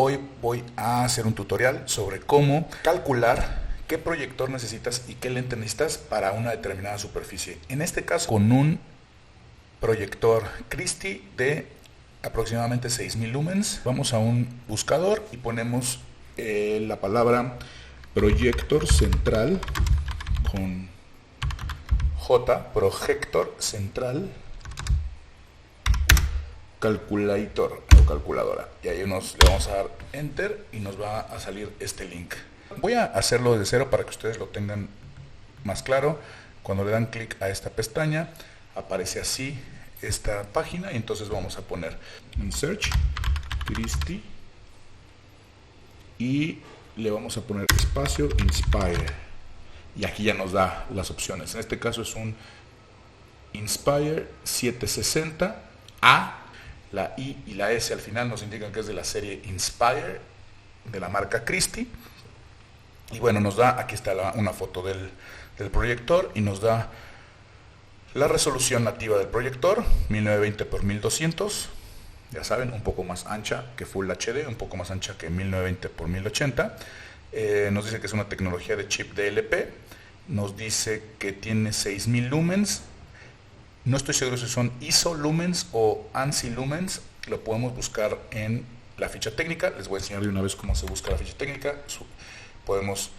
Hoy voy a hacer un tutorial sobre cómo calcular qué proyector necesitas y qué lente necesitas para una determinada superficie. En este caso, con un proyector Christie de aproximadamente 6000 lumens, vamos a un buscador y ponemos la palabra proyector central con J, projector central, calculator o calculadora, y ahí le vamos a dar enter y nos va a salir este link. Voy a hacerlo desde cero para que ustedes lo tengan más claro. Cuando le dan clic a esta pestaña aparece así esta página y entonces vamos a poner en search Christie y le vamos a poner espacio Inspire y aquí ya nos da las opciones. En este caso es un Inspire 760A. La I y la S al final nos indican que es de la serie Inspire, de la marca Christie. Y bueno, nos da, aquí está una foto del proyector y nos da la resolución nativa del proyector, 1920 x 1200. Ya saben, un poco más ancha que Full HD, un poco más ancha que 1920 x 1080. Nos dice que es una tecnología de chip DLP. Nos dice que tiene 6000 lumens. No estoy seguro si son ISO lumens o ANSI lumens. Lo podemos buscar en la ficha técnica. Les voy a enseñar de una vez cómo se busca la ficha técnica. Podemos,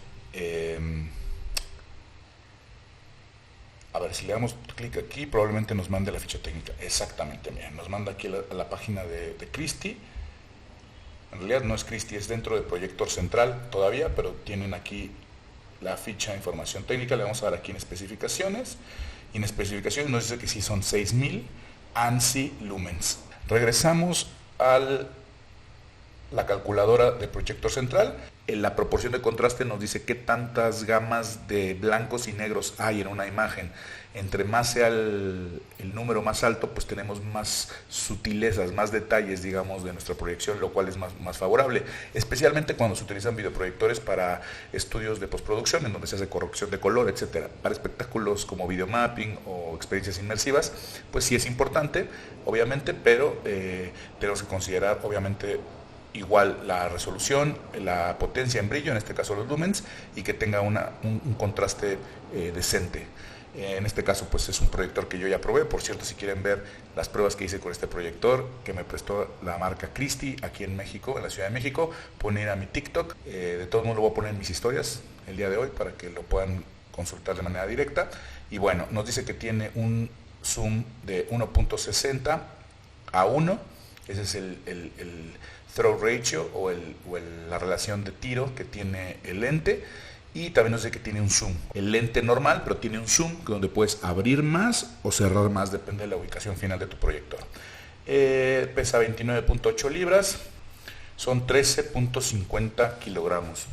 a ver, si le damos clic aquí, probablemente nos mande la ficha técnica. Exactamente, miren, nos manda aquí a la página de Christie. En realidad no es Christie, es dentro del proyector central todavía, pero tienen aquí la ficha de información técnica. Le vamos a dar aquí en especificaciones. Y en especificaciones nos dice que sí son 6000 ANSI lumens. Regresamos a la calculadora de proyector central. En la proporción de contraste nos dice qué tantas gamas de blancos y negros hay en una imagen. Entre más sea el número más alto, pues tenemos más sutilezas, más detalles, digamos, de nuestra proyección, lo cual es más favorable, especialmente cuando se utilizan videoproyectores para estudios de postproducción, en donde se hace corrección de color, etcétera. Para espectáculos como videomapping o experiencias inmersivas, pues sí es importante, obviamente, pero tenemos que considerar, obviamente, igual la resolución, la potencia en brillo, en este caso los lumens, y que tenga un contraste decente. En este caso pues es un proyector que yo ya probé. Por cierto, si quieren ver las pruebas que hice con este proyector que me prestó la marca Christie aquí en México, en la Ciudad de México, pueden ir a mi TikTok. De todos modos lo voy a poner en mis historias el día de hoy para que lo puedan consultar de manera directa. Y bueno, nos dice que tiene un zoom de 1.60 a 1. Ese es el throw ratio o la relación de tiro que tiene el lente. Y también nos dice que tiene un zoom. El lente normal, pero tiene un zoom donde puedes abrir más o cerrar más, depende de la ubicación final de tu proyector. Pesa 29.8 libras, son 13.50 kilogramos.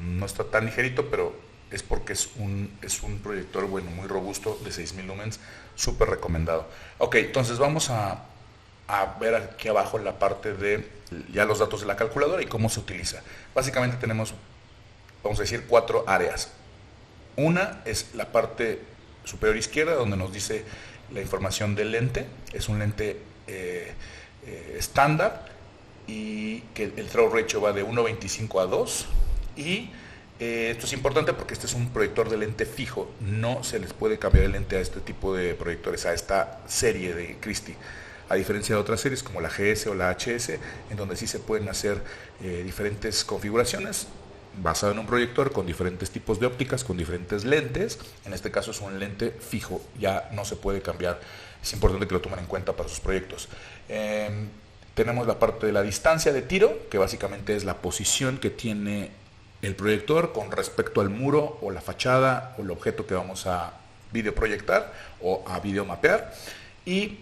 No está tan ligerito, pero es porque es un proyector bueno, muy robusto, de 6000 lumens, súper recomendado. Ok, entonces vamos a ver aquí abajo la parte de ya los datos de la calculadora y cómo se utiliza. Básicamente tenemos, vamos a decir, 4 áreas. Una es la parte superior izquierda, donde nos dice la información del lente. Es un lente estándar y que el throw ratio va de 1.25 a 2. Y esto es importante porque este es un proyector de lente fijo. No se les puede cambiar el lente a este tipo de proyectores, a esta serie de Christie, a diferencia de otras series como la GS o la HS, en donde sí se pueden hacer diferentes configuraciones basado en un proyector con diferentes tipos de ópticas, con diferentes lentes. En este caso es un lente fijo, ya no se puede cambiar. Es importante que lo tomen en cuenta para sus proyectos. Tenemos la parte de la distancia de tiro, que básicamente es la posición que tiene el proyector con respecto al muro o la fachada o el objeto que vamos a videoproyectar o a videomapear. Y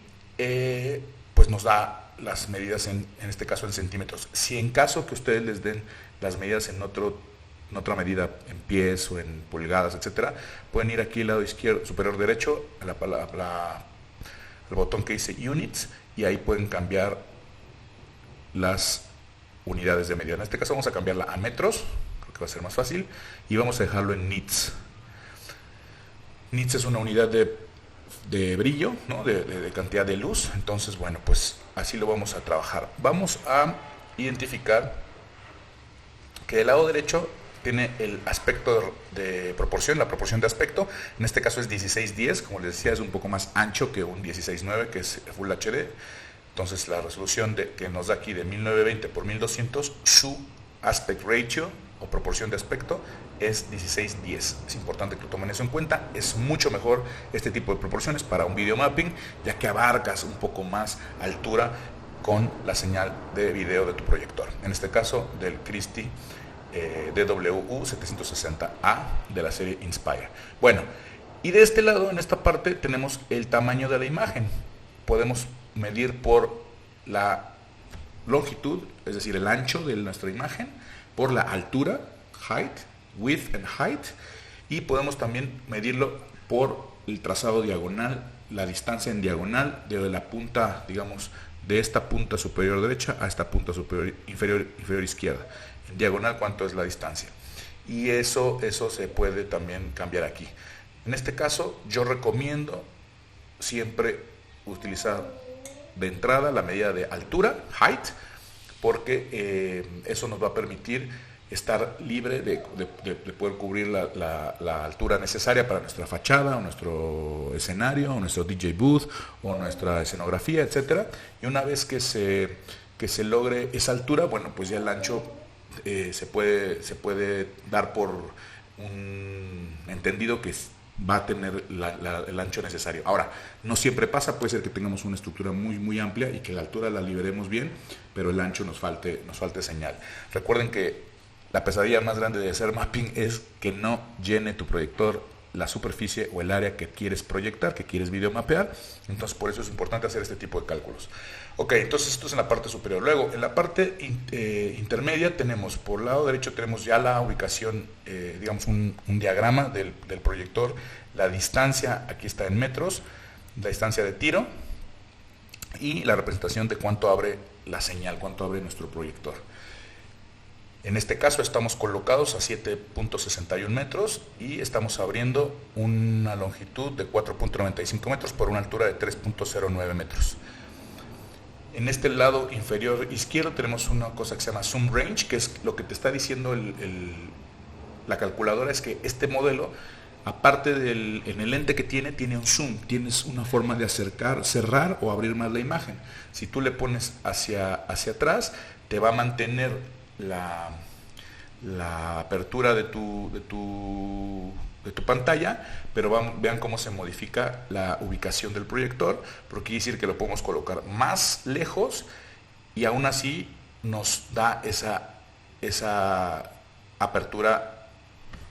pues nos da las medidas en este caso en centímetros. Si en caso que ustedes les den las medidas en otra medida, en pies o en pulgadas, etcétera, pueden ir aquí al lado izquierdo superior derecho al botón que dice units y ahí pueden cambiar las unidades de medida. En este caso vamos a cambiarla a metros, creo que va a ser más fácil, y vamos a dejarlo en nits. Nits es una unidad de brillo, ¿no? de cantidad de luz. Entonces, bueno, pues así lo vamos a trabajar. Vamos a identificar que el lado derecho tiene el aspecto de proporción, la proporción de aspecto. En este caso es 16:10, como les decía, es un poco más ancho que un 16:9, que es Full HD. Entonces la resolución que nos da aquí de 1920 por 1200, su aspect ratio o proporción de aspecto es 16:10. Es importante que tomen eso en cuenta. Es mucho mejor este tipo de proporciones para un video mapping, ya que abarcas un poco más altura con la señal de video de tu proyector. En este caso del Christie DWU-760A de la serie Inspire. Bueno, y de este lado, en esta parte, tenemos el tamaño de la imagen. Podemos medir por la longitud, es decir, el ancho de nuestra imagen, por la altura, height, width and height, y podemos también medirlo por el trazado diagonal, la distancia en diagonal de la punta, digamos, de esta punta superior derecha a esta punta superior inferior izquierda. En diagonal, cuánto es la distancia. Y eso se puede también cambiar aquí. En este caso, yo recomiendo siempre utilizar de entrada la medida de altura, height, porque eso nos va a permitir estar libre de poder cubrir la altura necesaria para nuestra fachada, o nuestro escenario, o nuestro DJ booth, o nuestra escenografía, etcétera. Y una vez que se logre esa altura, bueno, pues ya el ancho se puede dar por un entendido que va a tener el ancho necesario. Ahora, no siempre pasa, puede ser que tengamos una estructura muy amplia y que la altura la liberemos bien, pero el ancho nos falte señal. Recuerden que la pesadilla más grande de hacer mapping es que no llene tu proyector la superficie o el área que quieres proyectar, que quieres videomapear. Entonces, por eso es importante hacer este tipo de cálculos. Ok, entonces esto es en la parte superior. Luego, en la parte intermedia tenemos, por el lado derecho tenemos ya la ubicación, digamos un diagrama del proyector, la distancia, aquí está en metros, la distancia de tiro y la representación de cuánto abre la señal, cuánto abre nuestro proyector. En este caso estamos colocados a 7.61 metros y estamos abriendo una longitud de 4.95 metros por una altura de 3.09 metros. En este lado inferior izquierdo tenemos una cosa que se llama Zoom Range, que es lo que te está diciendo la calculadora, es que este modelo, aparte en el lente que tiene un zoom, tienes una forma de acercar, cerrar o abrir más la imagen. Si tú le pones hacia atrás, te va a mantener la apertura de tu pantalla, pero vean cómo se modifica la ubicación del proyector, porque quiere decir que lo podemos colocar más lejos y aún así nos da esa apertura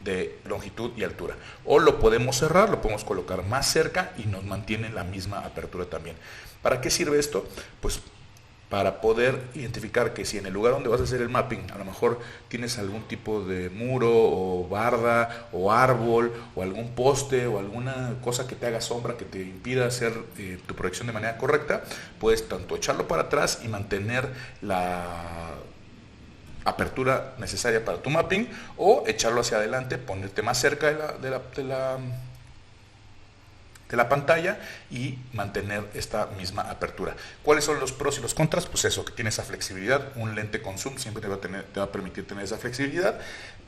de longitud y altura. O lo podemos cerrar, lo podemos colocar más cerca y nos mantiene la misma apertura también. ¿Para qué sirve esto? Pues para poder identificar que si en el lugar donde vas a hacer el mapping a lo mejor tienes algún tipo de muro o barda o árbol o algún poste o alguna cosa que te haga sombra, que te impida hacer tu proyección de manera correcta, puedes tanto echarlo para atrás y mantener la apertura necesaria para tu mapping, o echarlo hacia adelante, ponerte más cerca de la pantalla y mantener esta misma apertura. ¿Cuáles son los pros y los contras? Pues eso, que tiene esa flexibilidad. Un lente con zoom siempre te va a permitir tener esa flexibilidad,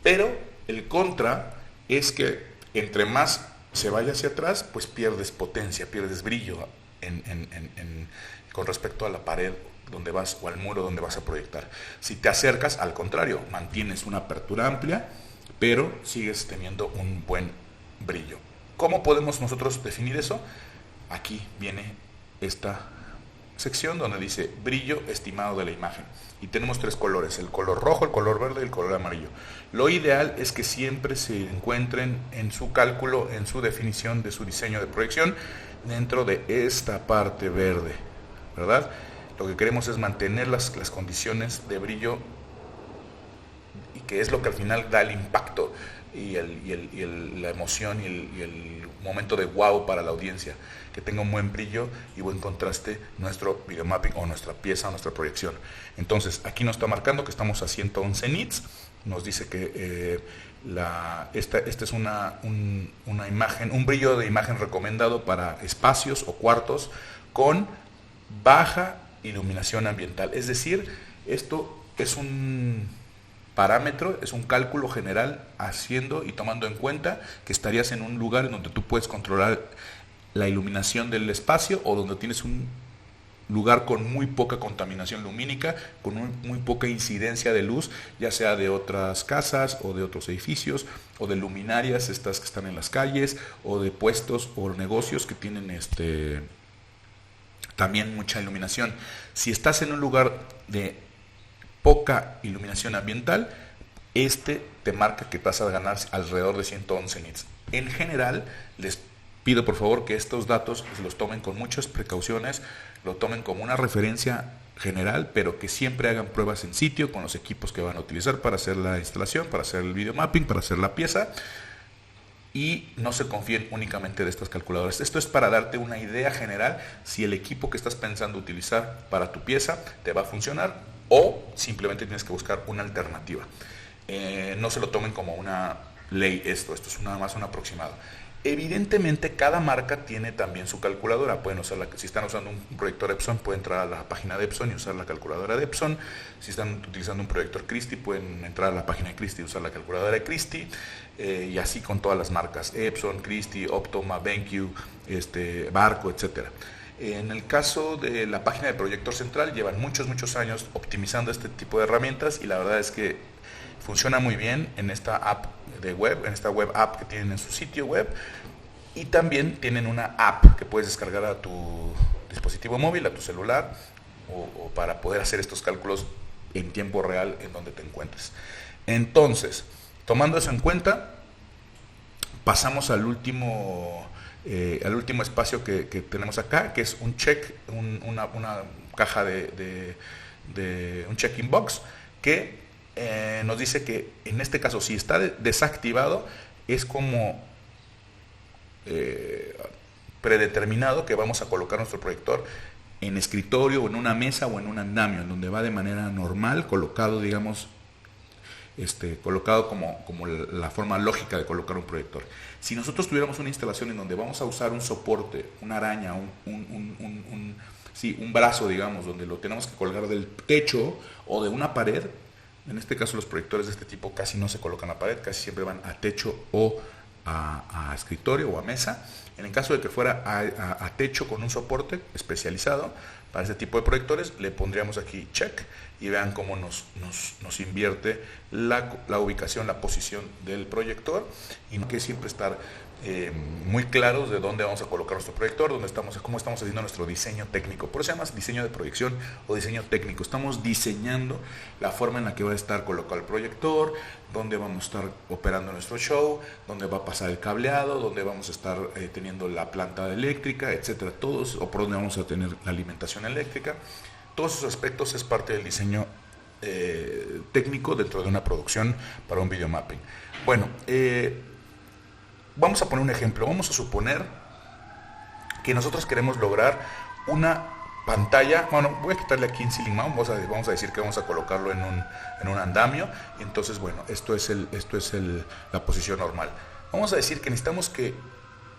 pero el contra es que entre más se vaya hacia atrás, pues pierdes potencia, pierdes brillo con respecto a la pared donde vas o al muro donde vas a proyectar. Si te acercas, al contrario, mantienes una apertura amplia, pero sigues teniendo un buen brillo. ¿Cómo podemos nosotros definir eso? Aquí viene esta sección donde dice brillo estimado de la imagen. Y tenemos tres colores, el color rojo, el color verde y el color amarillo. Lo ideal es que siempre se encuentren en su cálculo, en su definición de su diseño de proyección, dentro de esta parte verde, ¿verdad? Lo que queremos es mantener las condiciones de brillo, y que es lo que al final da el impacto y la emoción y el momento de wow para la audiencia, que tenga un buen brillo y buen contraste nuestro videomapping o nuestra pieza o nuestra proyección. Entonces aquí nos está marcando que estamos a 111 nits, nos dice que esta es una imagen, un brillo de imagen recomendado para espacios o cuartos con baja iluminación ambiental. Es decir, esto es un parámetro, es un cálculo general haciendo y tomando en cuenta que estarías en un lugar en donde tú puedes controlar la iluminación del espacio o donde tienes un lugar con muy poca contaminación lumínica, con muy poca incidencia de luz, ya sea de otras casas o de otros edificios, o de luminarias estas que están en las calles, o de puestos o negocios que tienen también mucha iluminación. Si estás en un lugar de poca iluminación ambiental, te marca que vas a ganar alrededor de 111 nits. En general, les pido por favor que estos datos los tomen con muchas precauciones, lo tomen como una referencia general, pero que siempre hagan pruebas en sitio con los equipos que van a utilizar para hacer la instalación, para hacer el video mapping, para hacer la pieza, y no se confíen únicamente de estas calculadoras. Esto es para darte una idea general si el equipo que estás pensando utilizar para tu pieza te va a funcionar o simplemente tienes que buscar una alternativa. No se lo tomen como una ley esto es nada más un aproximado. Evidentemente cada marca tiene también su calculadora. Pueden usar si están usando un proyector Epson, pueden entrar a la página de Epson y usar la calculadora de Epson. Si están utilizando un proyector Christie, pueden entrar a la página de Christie y usar la calculadora de Christie, y así con todas las marcas: Epson, Christie, Optoma, BenQ, Barco, etcétera. En el caso de la página de Proyector Central, llevan muchos años optimizando este tipo de herramientas y la verdad es que funciona muy bien en esta app de web, en esta web app que tienen en su sitio web, y también tienen una app que puedes descargar a tu dispositivo móvil, a tu celular, o para poder hacer estos cálculos en tiempo real en donde te encuentres. Entonces, tomando eso en cuenta, pasamos al último espacio que tenemos acá, que es un check, una caja de un check-in box que nos dice que en este caso, si está desactivado, es como predeterminado que vamos a colocar nuestro proyector en escritorio o en una mesa o en un andamio, en donde va de manera normal, colocado, digamos, colocado como la forma lógica de colocar un proyector. Si nosotros tuviéramos una instalación en donde vamos a usar un soporte, una araña, un brazo, digamos, donde lo tenemos que colgar del techo o de una pared, en este caso los proyectores de este tipo casi no se colocan a pared, casi siempre van a techo o a escritorio o a mesa. En el caso de que fuera a techo con un soporte especializado para este tipo de proyectores, le pondríamos aquí check y vean cómo nos invierte la ubicación, la posición del proyector, y no hay que siempre estar muy claros de dónde vamos a colocar nuestro proyector, cómo estamos haciendo nuestro diseño técnico. Por eso se llama diseño de proyección o diseño técnico. Estamos diseñando la forma en la que va a estar colocado el proyector, dónde vamos a estar operando nuestro show, dónde va a pasar el cableado, dónde vamos a estar teniendo la planta eléctrica, etcétera, todos, o por dónde vamos a tener la alimentación eléctrica. Todos esos aspectos es parte del diseño técnico dentro de una producción para un video mapping. Bueno, vamos a poner un ejemplo. Vamos a suponer que nosotros queremos lograr una pantalla. Bueno, voy a quitarle aquí en ceiling mount. Vamos a decir que vamos a colocarlo en un andamio. Entonces, bueno, esto es la posición normal. Vamos a decir que necesitamos que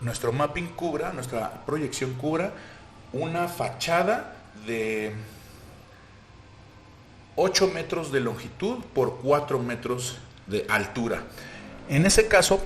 nuestro mapping cubra, nuestra proyección cubra una fachada de 8 metros de longitud por 4 metros de altura. En ese caso,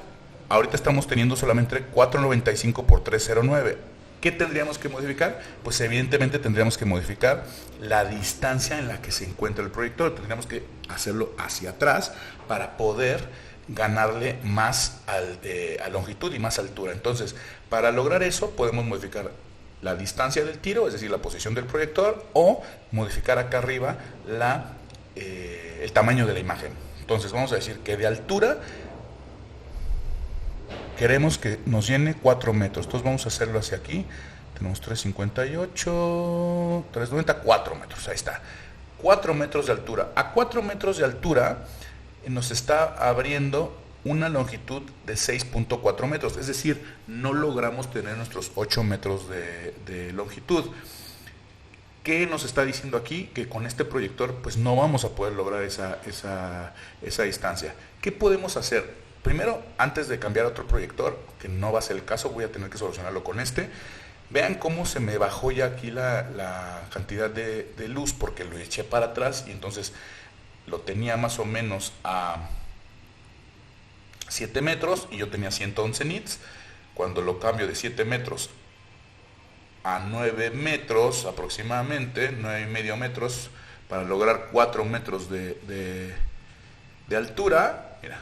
ahorita estamos teniendo solamente 495 por 309. ¿Qué tendríamos que modificar? Pues evidentemente tendríamos que modificar la distancia en la que se encuentra el proyector. Tendríamos que hacerlo hacia atrás para poder ganarle más a longitud y más altura. Entonces, para lograr eso podemos modificar la distancia del tiro, es decir, la posición del proyector, o modificar acá arriba el tamaño de la imagen. Entonces vamos a decir que de altura queremos que nos llene 4 metros. Entonces vamos a hacerlo hacia aquí. Tenemos 358, 390, 4 metros. Ahí está. 4 metros de altura. A 4 metros de altura nos está abriendo una longitud de 6.4 metros. Es decir, no logramos tener nuestros 8 metros de longitud. ¿Qué nos está diciendo aquí? Que con este proyector pues no vamos a poder lograr esa distancia. ¿Qué podemos hacer? Primero, antes de cambiar a otro proyector, que no va a ser el caso, voy a tener que solucionarlo con este. Vean cómo se me bajó ya aquí la cantidad de luz, porque lo eché para atrás y entonces lo tenía más o menos a 7 metros y yo tenía 111 nits. Cuando lo cambio de 7 metros a 9 metros aproximadamente, 9,5 metros, para lograr 4 metros de altura, mira,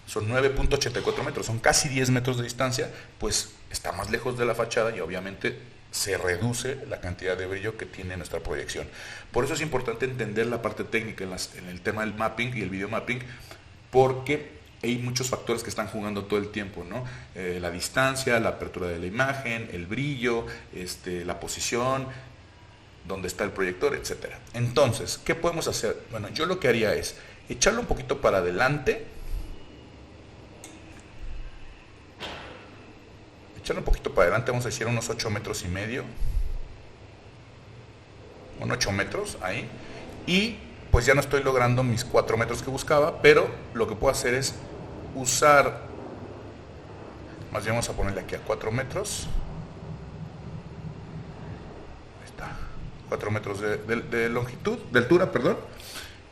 son 9,84 metros, son casi 10 metros de distancia, pues está más lejos de la fachada y obviamente se reduce la cantidad de brillo que tiene nuestra proyección. Por eso es importante entender la parte técnica en el tema del mapping y el video mapping, porque hay muchos factores que están jugando todo el tiempo, ¿no? La distancia, la apertura de la imagen, el brillo, la posición, dónde está el proyector, etcétera. Entonces, ¿qué podemos hacer? Bueno, yo lo que haría es echarlo un poquito para adelante, vamos a decir unos 8 metros y medio, un 8 metros ahí, y pues ya no estoy logrando mis 4 metros que buscaba, pero lo que puedo hacer es usar, más bien vamos a ponerle aquí a 4 metros, ahí está, 4 metros de longitud, de altura, perdón,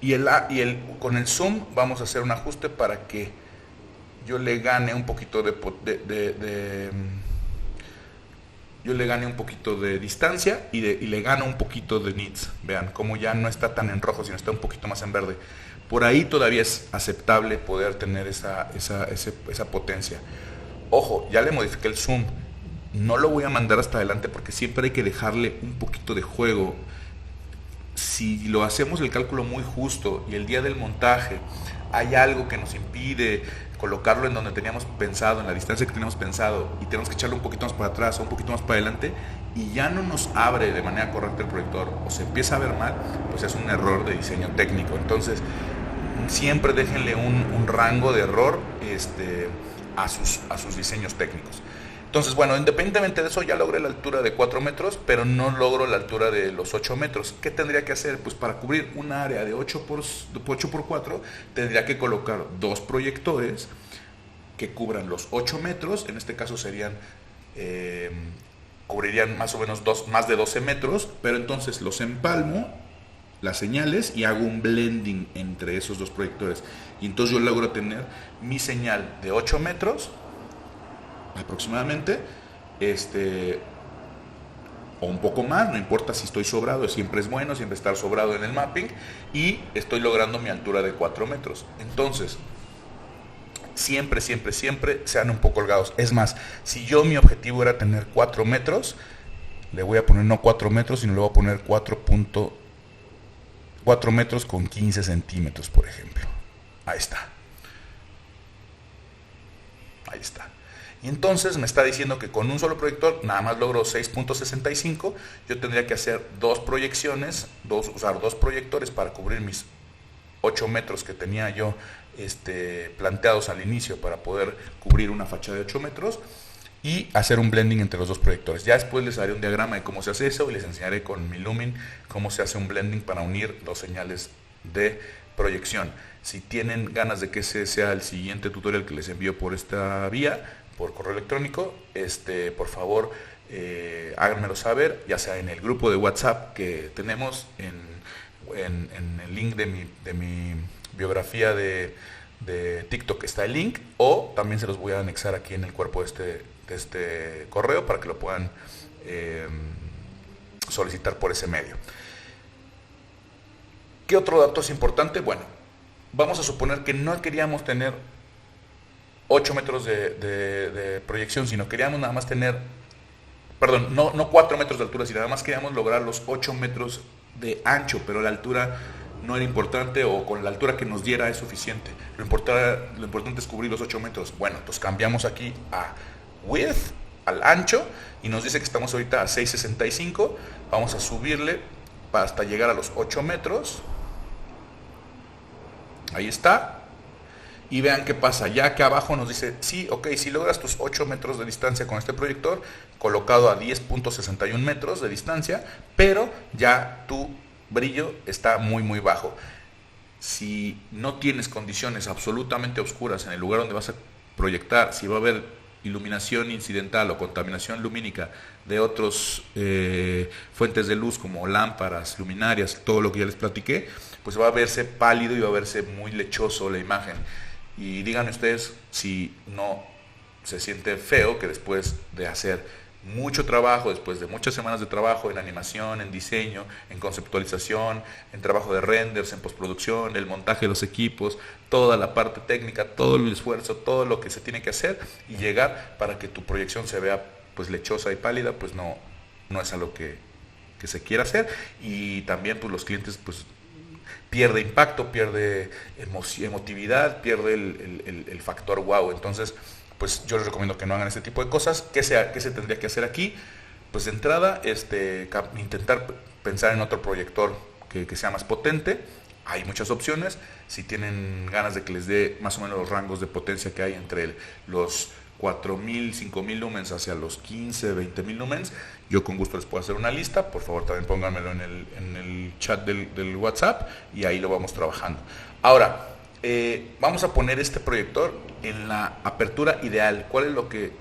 y con el zoom vamos a hacer un ajuste para que yo le gane un poquito yo le gane un poquito de distancia y le gano un poquito de nits. Vean como ya no está tan en rojo, sino está un poquito más en verde. Por ahí todavía es aceptable poder tener esa potencia. Ojo, ya le modifiqué el zoom. No lo voy a mandar hasta adelante porque siempre hay que dejarle un poquito de juego. Si lo hacemos el cálculo muy justo y el día del montaje hay algo que nos impide colocarlo en donde teníamos pensado, en la distancia que teníamos pensado, y tenemos que echarlo un poquito más para atrás o un poquito más para adelante, y ya no nos abre de manera correcta el proyector o se empieza a ver mal, pues es un error de diseño técnico. Entonces siempre déjenle un rango de error a sus diseños técnicos. Entonces, bueno, independientemente de eso, ya logré la altura de 4 metros, pero no logro la altura de los 8 metros. ¿Qué tendría que hacer? Pues para cubrir un área de 8 por 4, tendría que colocar 2 proyectores que cubran los 8 metros. En este caso cubrirían más o menos más de 12 metros, pero entonces los empalmo, las señales, y hago un blending entre esos 2 proyectores. Y entonces yo logro tener mi señal de 8 metros aproximadamente, o un poco más, no importa si estoy sobrado, siempre es bueno, siempre estar sobrado en el mapping, y estoy logrando mi altura de 4 metros. Entonces, siempre sean un poco holgados. Es más, si mi objetivo era tener 4 metros, le voy a poner no 4 metros, sino le voy a poner 4 metros con 15 centímetros, por ejemplo. Ahí está. Y entonces me está diciendo que con un solo proyector nada más logro 6,65. Yo tendría que hacer 2 proyecciones, usar 2 proyectores para cubrir mis 8 metros que tenía yo planteados al inicio para poder cubrir una fachada de 8 metros y hacer un blending entre los 2 proyectores. Ya después les haré un diagrama de cómo se hace eso y les enseñaré con mi Lumin cómo se hace un blending para unir 2 señales de proyección. Si tienen ganas de que ese sea el siguiente tutorial que les envío por esta vía, por correo electrónico, por favor háganmelo saber, ya sea en el grupo de WhatsApp que tenemos, en el link de mi biografía de TikTok está el link, o también se los voy a anexar aquí en el cuerpo de este correo para que lo puedan solicitar por ese medio. ¿Qué otro dato es importante? Bueno, vamos a suponer que no queríamos tener 8 metros de proyección, sino queríamos nada más tener, perdón, no 4 metros de altura, sino nada más queríamos lograr los 8 metros de ancho, pero la altura no era importante, o con la altura que nos diera es suficiente. Lo importante es cubrir los 8 metros. Bueno, pues cambiamos aquí a width, al ancho, y nos dice que estamos ahorita a 6,65. Vamos a subirle hasta llegar a los 8 metros. Ahí está. Y vean qué pasa, ya que abajo nos dice, sí, ok, si logras tus 8 metros de distancia con este proyector, colocado a 10,61 metros de distancia, pero ya tu brillo está muy bajo. Si no tienes condiciones absolutamente oscuras en el lugar donde vas a proyectar, si va a haber iluminación incidental o contaminación lumínica de otras fuentes de luz como lámparas, luminarias, todo lo que ya les platiqué, pues va a verse pálido y va a verse muy lechoso la imagen. Y díganme ustedes si no se siente feo que después de hacer mucho trabajo, después de muchas semanas de trabajo en animación, en diseño, en conceptualización, en trabajo de renders, en postproducción, el montaje de los equipos, toda la parte técnica, todo el esfuerzo, todo lo que se tiene que hacer y llegar para que tu proyección se vea pues lechosa y pálida, pues no es algo que se quiera hacer. Y también pues los clientes pues pierde impacto, pierde emotividad, pierde el factor wow. Entonces pues yo les recomiendo que no hagan este tipo de cosas. ¿Qué se tendría que hacer aquí? Pues de entrada, intentar pensar en otro proyector que sea más potente. Hay muchas opciones. Si tienen ganas de que les dé más o menos los rangos de potencia que hay entre los 4000, 5000 lumens hacia los 15, 20000 lumens, yo con gusto les puedo hacer una lista. Por favor, también pónganmelo en el chat del WhatsApp y ahí lo vamos trabajando. Ahora, vamos a poner este proyector en la apertura ideal. ¿Cuál es lo que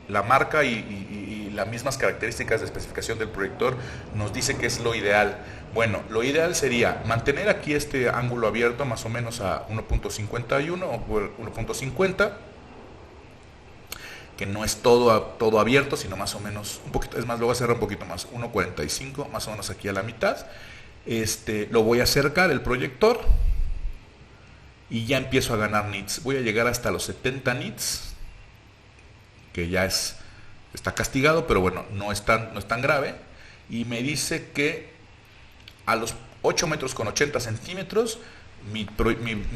la marca y las mismas características de especificación del proyector nos dice que es lo ideal? Bueno, lo ideal sería mantener aquí este ángulo abierto más o menos a 1.51 o 1.50, que no es todo abierto, sino más o menos un poquito, es más, lo voy a cerrar un poquito más, 1.45, más o menos aquí a la mitad. Lo voy a acercar el proyector y ya empiezo a ganar nits. Voy a llegar hasta los 70 nits, que ya está castigado, pero bueno, no es tan grave. Y me dice que a los 8 metros con 80 centímetros mi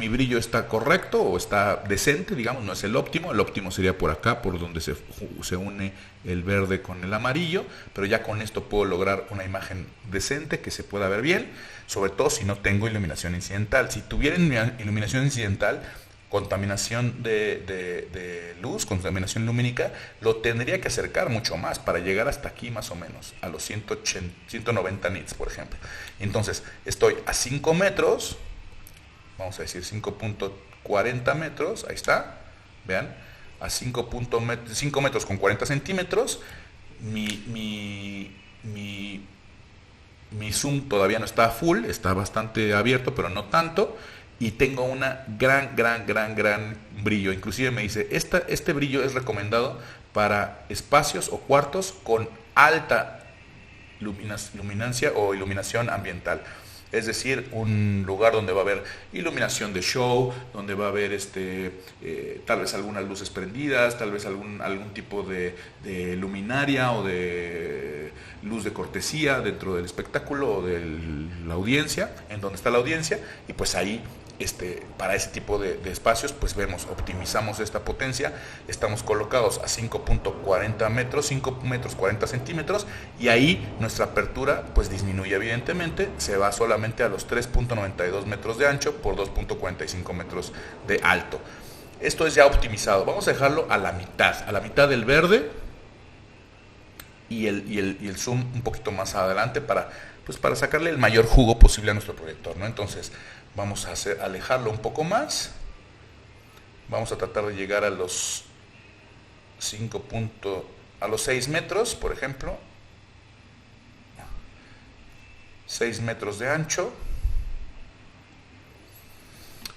brillo está correcto o está decente, digamos, no es el óptimo. El óptimo sería por acá, por donde se une el verde con el amarillo, pero ya con esto puedo lograr una imagen decente que se pueda ver bien, sobre todo si no tengo iluminación incidental. Si tuviera iluminación incidental, contaminación de luz, contaminación lumínica, lo tendría que acercar mucho más para llegar hasta aquí más o menos, a los 190 nits, por ejemplo. Entonces, estoy a 5 metros, vamos a decir 5.40 metros, ahí está, vean, a 5 metros con 40 centímetros, mi zoom todavía no está a full, está bastante abierto, pero no tanto, y tengo una gran brillo. Inclusive me dice, este brillo es recomendado para espacios o cuartos con alta luminancia o iluminación ambiental. Es decir, un lugar donde va a haber iluminación de show, donde va a haber tal vez algunas luces prendidas, tal vez algún tipo de luminaria o de luz de cortesía dentro del espectáculo o de la audiencia, en donde está la audiencia, y pues ahí para ese tipo de espacios pues optimizamos esta potencia. Estamos colocados a 5.40 metros, 5 metros 40 centímetros, y ahí nuestra apertura pues disminuye evidentemente, se va solamente a los 3.92 metros de ancho por 2.45 metros de alto. Esto es ya optimizado. Vamos a dejarlo a la mitad del verde, y el zoom un poquito más adelante para sacarle el mayor jugo posible a nuestro proyector, ¿no? Entonces vamos a alejarlo un poco más. Vamos a tratar de llegar a los 6 metros, por ejemplo. 6 metros de ancho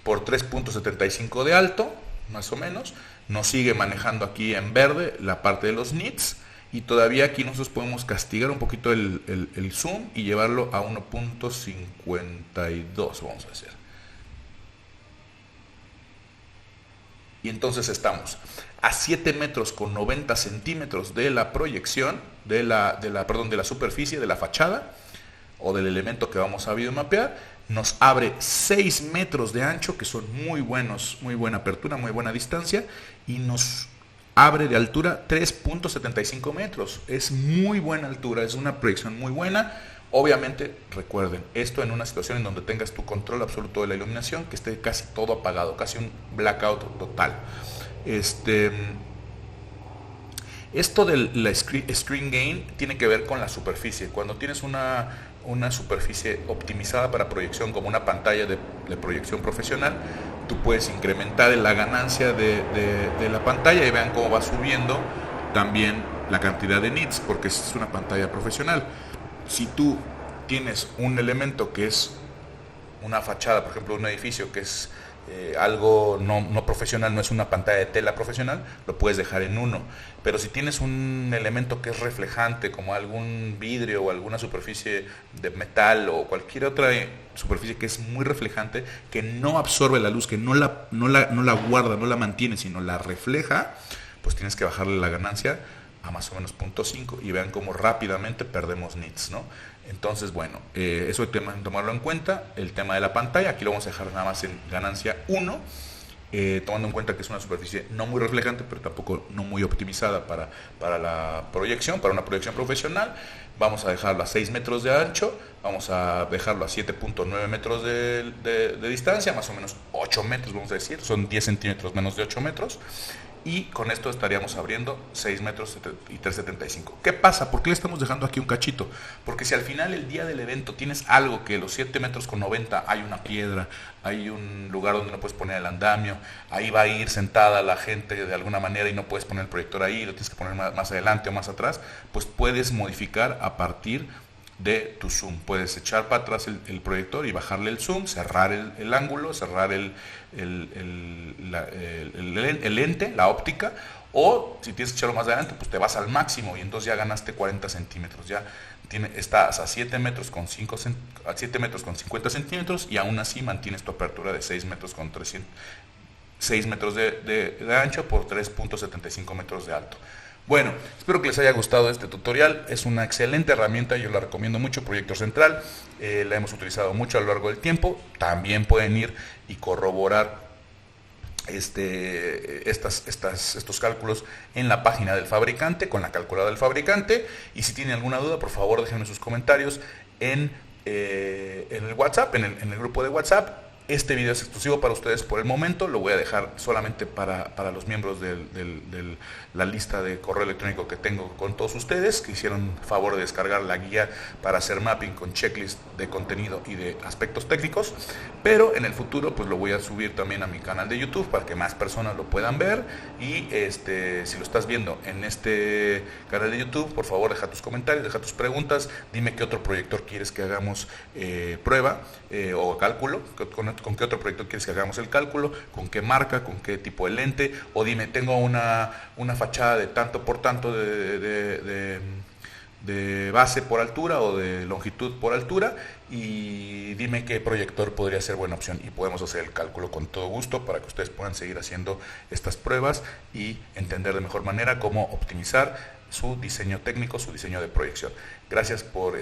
por 3.75 de alto, más o menos. Nos sigue manejando aquí en verde la parte de los nits. Y todavía aquí nosotros podemos castigar un poquito el zoom y llevarlo a 1.52, vamos a decir. Y entonces estamos a 7 metros con 90 centímetros de la proyección, de la superficie, de la fachada o del elemento que vamos a videomapear. Nos abre 6 metros de ancho, que son muy buena apertura, muy buena distancia, y nos abre de altura 3.75 metros. Es muy buena altura, es una proyección muy buena. Obviamente, recuerden, esto en una situación en donde tengas tu control absoluto de la iluminación, que esté casi todo apagado, casi un blackout total. Esto del screen gain tiene que ver con la superficie. Cuando tienes una superficie optimizada para proyección, como una pantalla de proyección profesional, tú puedes incrementar la ganancia de la pantalla, y vean cómo va subiendo también la cantidad de nits, porque es una pantalla profesional. Si tú tienes un elemento que es una fachada, por ejemplo, un edificio que es algo no profesional, no es una pantalla de tela profesional, lo puedes dejar en 1. Pero si tienes un elemento que es reflejante, como algún vidrio o alguna superficie de metal o cualquier otra superficie que es muy reflejante, que no absorbe la luz, que no la guarda, no la mantiene, sino la refleja, pues tienes que bajarle la ganancia a más o menos 0.5 y vean cómo rápidamente perdemos nits, ¿no? Entonces, bueno, eso hay que tomarlo en cuenta. El tema de la pantalla, aquí lo vamos a dejar nada más en ganancia 1, tomando en cuenta que es una superficie no muy reflejante, pero tampoco no muy optimizada para la proyección, para una proyección profesional. Vamos a dejarlo a 6 metros de ancho, vamos a dejarlo a 7.9 metros de distancia, más o menos 8 metros, vamos a decir, son 10 centímetros menos de 8 metros. Y con esto estaríamos abriendo 6 metros y 3.75. ¿Qué pasa? ¿Por qué le estamos dejando aquí un cachito? Porque si al final el día del evento tienes algo que los 7 metros con 90 hay una piedra, hay un lugar donde no puedes poner el andamio, ahí va a ir sentada la gente de alguna manera y no puedes poner el proyector ahí, lo tienes que poner más adelante o más atrás, pues puedes modificar a partir de tu zoom. Puedes echar para atrás el proyector y bajarle el zoom, cerrar el ángulo, cerrar el lente, la óptica, o si tienes que echarlo más adelante, pues te vas al máximo y entonces ya ganaste 40 centímetros. Ya estás a 7 metros con 50 centímetros y aún así mantienes tu apertura de 6 metros con 6 metros de ancho por 3.75 metros de alto. Bueno, espero que les haya gustado este tutorial. Es una excelente herramienta, yo la recomiendo mucho, Proyector Central. La hemos utilizado mucho a lo largo del tiempo. También pueden ir y corroborar estos cálculos en la página del fabricante, con la calculadora del fabricante. Y si tienen alguna duda, por favor déjenme sus comentarios en el WhatsApp, en el grupo de WhatsApp. Este video es exclusivo para ustedes por el momento, lo voy a dejar solamente para los miembros de la lista de correo electrónico que tengo con todos ustedes, que hicieron favor de descargar la guía para hacer mapping con checklist de contenido y de aspectos técnicos, pero en el futuro pues lo voy a subir también a mi canal de YouTube para que más personas lo puedan ver. Y si lo estás viendo en este canal de YouTube, por favor deja tus comentarios, deja tus preguntas, dime qué otro proyector quieres que hagamos prueba o cálculo, con qué otro proyector quieres que hagamos el cálculo, con qué marca, con qué tipo de lente, o dime, tengo una fachada de tanto por tanto de base por altura o de longitud por altura, y dime qué proyector podría ser buena opción y podemos hacer el cálculo con todo gusto para que ustedes puedan seguir haciendo estas pruebas y entender de mejor manera cómo optimizar su diseño técnico, su diseño de proyección. Gracias por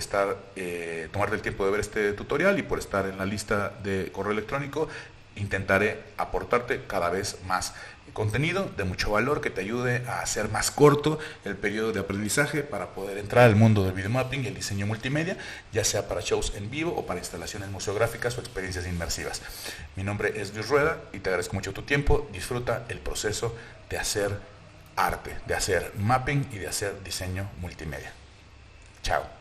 tomarte el tiempo de ver este tutorial y por estar en la lista de correo electrónico. Intentaré aportarte cada vez más contenido de mucho valor que te ayude a hacer más corto el periodo de aprendizaje para poder entrar al mundo del videomapping y el diseño multimedia, ya sea para shows en vivo o para instalaciones museográficas o experiencias inmersivas. Mi nombre es Luis Rueda y te agradezco mucho tu tiempo. Disfruta el proceso de hacer arte, de hacer mapping y de hacer diseño multimedia. Chao.